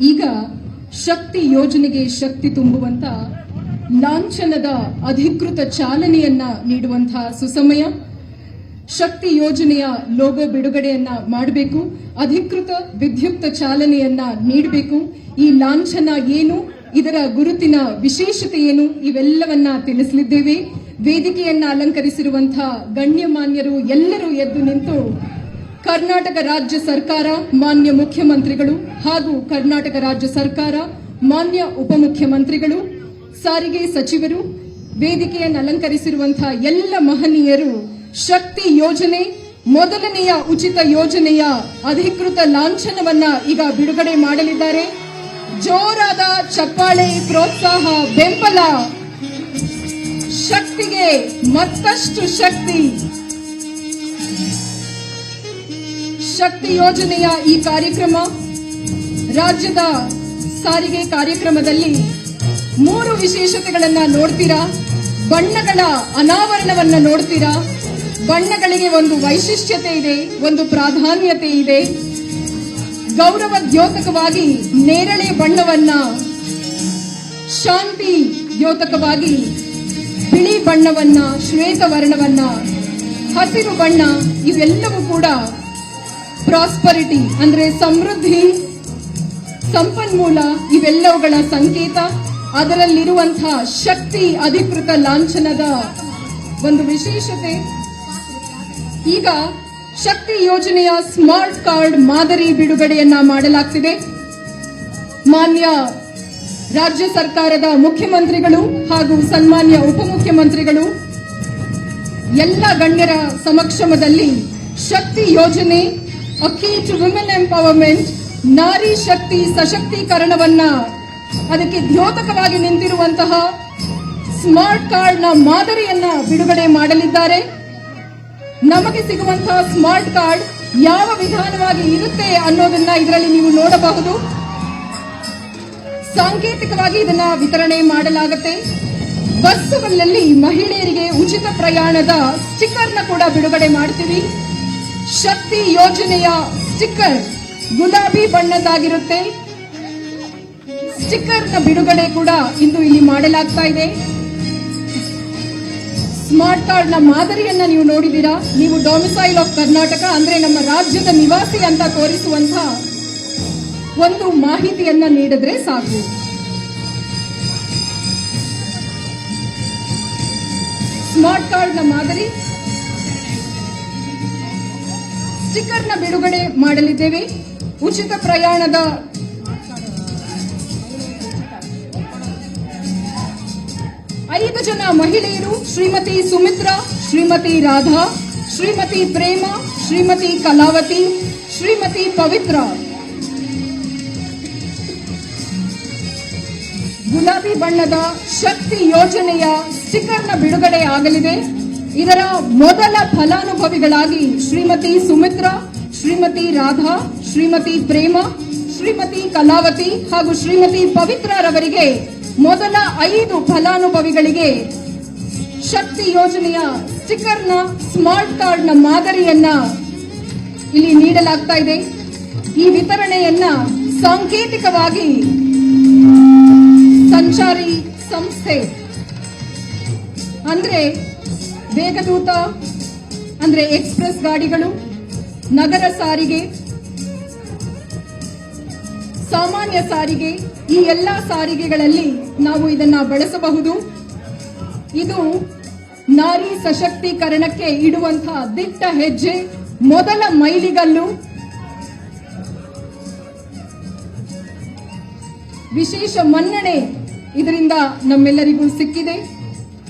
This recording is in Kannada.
ಈಗ ಶಕ್ತಿ ಯೋಜನೆಗೆ ಶಕ್ತಿ ತುಂಬುವಂತ ಲಾಂಛನದ ಅಧಿಕೃತ ಚಾಲನೆಯನ್ನ ನೀಡುವಂತಹ ಸುಸಮಯ. ಶಕ್ತಿ ಯೋಜನೆಯ ಲೋಗೋ ಬಿಡುಗಡೆಯನ್ನ ಮಾಡಬೇಕು, ಅಧಿಕೃತ ವಿದ್ಯುಕ್ತ ಚಾಲನೆಯನ್ನ ನೀಡಬೇಕು. ಈ ಲಾಂಛನ ಏನು, ಇದರ ಗುರುತಿನ ವಿಶೇಷತೆ ಏನು, ಇವೆಲ್ಲವನ್ನ ತಿಳಿಸಲಿದ್ದೇವೆ. ವೇದಿಕೆಯನ್ನ ಅಲಂಕರಿಸಿರುವಂತಹ ಗಣ್ಯಮಾನ್ಯರು ಎಲ್ಲರೂ ಎದ್ದು ನಿಂತು ಕರ್ನಾಟಕ ರಾಜ್ಯ ಸರ್ಕಾರ, ಮಾನ್ಯ ಮುಖ್ಯಮಂತ್ರಿಗಳು ಹಾಗೂ ಕರ್ನಾಟಕ ರಾಜ್ಯ ಸರ್ಕಾರ, ಮಾನ್ಯ ಉಪಮುಖ್ಯಮಂತ್ರಿಗಳು, ಸಾರಿಗೆ ಸಚಿವರು, ವೇದಿಕೆಯನ್ನು ಅಲಂಕರಿಸಿರುವಂತಹ ಎಲ್ಲ ಮಹನೀಯರು ಶಕ್ತಿ ಯೋಜನೆ ಮೊದಲನೆಯ ಉಚಿತ ಯೋಜನೆಯ ಅಧಿಕೃತ ಲಾಂಛನವನ್ನ ಈಗ ಬಿಡುಗಡೆ ಮಾಡಲಿದ್ದಾರೆ. ಜೋರಾದ ಚಪ್ಪಾಳೆ, ಪ್ರೋತ್ಸಾಹ, ಬೆಂಬಲ. ಶಕ್ತಿಗೆ ಮತ್ತಷ್ಟು ಶಕ್ತಿ. ಶಕ್ತಿ ಯೋಜನೆಯ ಈ ಕಾರ್ಯಕ್ರಮ ರಾಜ್ಯದ ಸಾರಿಗೆ ಕಾರ್ಯಕ್ರಮದಲ್ಲಿ 3 ವಿಶೇಷತೆಗಳನ್ನ ನೋಡ್ತೀರಾ. ಬಣ್ಣಗಳ ಅನಾವರಣವನ್ನ ನೋಡ್ತೀರಾ. ಬಣ್ಣಗಳಿಗೆ ಒಂದು ವೈಶಿಷ್ಟ್ಯತೆ ಇದೆ, ಒಂದು ಪ್ರಾಧಾನ್ಯತೆ ಇದೆ. ಗೌರವ ದ್ಯೋತಕವಾಗಿ ನೇರಳೆ ಬಣ್ಣವನ್ನ, ಶಾಂತಿ ದ್ಯೋತಕವಾಗಿ ಬಿಳಿ ಬಣ್ಣವನ್ನ, ಶ್ವೇತವರ್ಣವನ್ನ, ಹಸಿರು ಬಣ್ಣ, ಇವೆಲ್ಲವೂ ಕೂಡ ಪ್ರಾಸ್ಪರಿಟಿ ಅಂದ್ರೆ ಸಮೃದ್ಧಿ, ಸಂಪನ್ಮೂಲ, ಇವೆಲ್ಲವುಗಳ ಸಂಕೇತ. ಅದರಲ್ಲಿರುವಂತಹ ಶಕ್ತಿ ಅಧಿಕೃತ ಲಾಂಛನದ ಒಂದು ವಿಶೇಷತೆ. ಈಗ ಶಕ್ತಿ ಯೋಜನೆಯ ಸ್ಮಾರ್ಟ್ ಕಾರ್ಡ್ ಮಾದರಿ ಬಿಡುಗಡೆಯನ್ನ ಮಾಡಲಾಗ್ತಿದೆ. ಮಾನ್ಯ ರಾಜ್ಯ ಸರ್ಕಾರದ ಮುಖ್ಯಮಂತ್ರಿಗಳು ಹಾಗೂ ಸನ್ಮಾನ್ಯ ಉಪಮುಖ್ಯಮಂತ್ರಿಗಳು ಎಲ್ಲ ಗಣ್ಯರ ಸಮಕ್ಷಮದಲ್ಲಿ ಶಕ್ತಿ ಯೋಜನೆ a key to women empowerment, ನಾರಿ ಶಕ್ತಿ ಸಶಕ್ತೀಕರಣವನ್ನ ಅದಕ್ಕೆ ದ್ಯೋತಕವಾಗಿ ನಿಂತಿರುವಂತಹ ಸ್ಮಾರ್ಟ್ ಕಾರ್ಡ್ ನ ಮಾದರಿಯನ್ನ ಬಿಡುಗಡೆ ಮಾಡಲಿದ್ದಾರೆ. ನಮಗೆ ಸಿಗುವಂತಹ ಸ್ಮಾರ್ಟ್ ಕಾರ್ಡ್ ಯಾವ ವಿಧಾನವಾಗಿ ಇರುತ್ತೆ ಅನ್ನೋದನ್ನ ಇದರಲ್ಲಿ ನೀವು ನೋಡಬಹುದು. ಸಾಂಕೇತಿಕವಾಗಿ ಇದನ್ನ ವಿತರಣೆ ಮಾಡಲಾಗುತ್ತೆ. ಬಸ್ಸುಗಳಲ್ಲಿ ಮಹಿಳೆಯರಿಗೆ ಉಚಿತ ಪ್ರಯಾಣದ ಸ್ಟಿಕ್ಕರ್ನ ಕೂಡ ಬಿಡುಗಡೆ ಮಾಡ್ತೀವಿ. ಶಕ್ತಿ ಯೋಜನೆಯ ಸ್ಟಿಕ್ಕರ್ ಗುಲಾಬಿ ಬಣ್ಣದ್ದಾಗಿರುತ್ತೆ. ಸ್ಟಿಕ್ಕರ್ನ ಬಿಡುಗಡೆ ಕೂಡ ಇಂದು ಇಲ್ಲಿ ಮಾಡಲಾಗ್ತಾ ಇದೆ. ಸ್ಮಾರ್ಟ್ ಕಾರ್ಡ್ ನ ಮಾದರಿಯನ್ನ ನೀವು ನೋಡಿದ್ದೀರಾ. ನೀವು ಡೊಮಿಸೈಲ್ ಆಫ್ ಕರ್ನಾಟಕ ಅಂದ್ರೆ ನಮ್ಮ ರಾಜ್ಯದ ನಿವಾಸಿ ಅಂತ ತೋರಿಸುವಂತ ಒಂದು ಮಾಹಿತಿಯನ್ನ ನೀಡಿದ್ರೆ ಸಾಕು. ಸ್ಮಾರ್ಟ್ ಕಾರ್ಡ್ ನ ಮಾದರಿ ಸ್ಟಿಕ್ಕರ್ನ ಬಿಡುಗಡೆ ಮಾಡಲಿದ್ದೇವೆ. ಉಚಿತ ಪ್ರಯಾಣದ 5 ಜನ ಮಹಿಳೆಯರು, ಶ್ರೀಮತಿ ಸುಮಿತ್ರಾ, ಶ್ರೀಮತಿ ರಾಧಾ, ಶ್ರೀಮತಿ ಪ್ರೇಮ, ಶ್ರೀಮತಿ ಕಲಾವತಿ, ಶ್ರೀಮತಿ ಪವಿತ್ರ. ಗುಲಾಬಿ ಬಣ್ಣದ ಶಕ್ತಿ ಯೋಜನೆಯ ಸ್ಟಿಕ್ಕರ್ನ ಬಿಡುಗಡೆ ಆಗಲಿದೆ. ಇದರ ಮೊದಲ ಫಲಾನುಭವಿಗಳಾಗಿ ಶ್ರೀಮತಿ ಸುಮಿತ್ರಾ, ಶ್ರೀಮತಿ ರಾಧಾ, ಶ್ರೀಮತಿ ಪ್ರೇಮ, ಶ್ರೀಮತಿ ಕಲಾವತಿ ಹಾಗೂ ಶ್ರೀಮತಿ ಪವಿತ್ರರವರಿಗೆ ಮೊದಲ 5 ಫಲಾನುಭವಿಗಳಿಗೆ ಶಕ್ತಿ ಯೋಜನೆಯ ಸ್ಟಿಕ್ಕರ್ನ ಸ್ಮಾರ್ಟ್ ಕಾರ್ಡ್ನ ಮಾದರಿಯನ್ನ ಇಲ್ಲಿ ನೀಡಲಾಗ್ತಾ ಇದೆ. ಈ ವಿತರಣೆಯನ್ನ ಸಾಂಕೇತಿಕವಾಗಿ ಸಂಚಾರಿ ಸಂಸ್ಥೆ ಅಂದ್ರೆ ವೇಗದೂತ ಅಂದ್ರೆ ಎಕ್ಸ್ಪ್ರೆಸ್ ಗಾಡಿಗಳು, ನಗರ ಸಾರಿಗೆ, ಸಾಮಾನ್ಯ ಸಾರಿಗೆ, ಈ ಎಲ್ಲಾ ಸಾರಿಗೆಗಳಲ್ಲಿ ನಾವು ಇದನ್ನ ಬಳಸಬಹುದು. ಇದು ನಾರಿ ಸಶಕ್ತೀಕರಣಕ್ಕೆ ಇಡುವಂತಹ ದಿಟ್ಟ ಹೆಜ್ಜೆ, ಮೊದಲ ಮೈಲಿಗಲ್ಲು. ವಿಶೇಷ ಮನ್ನಣೆ ಇದರಿಂದ ನಮ್ಮೆಲ್ಲರಿಗೂ ಸಿಕ್ಕಿದೆ.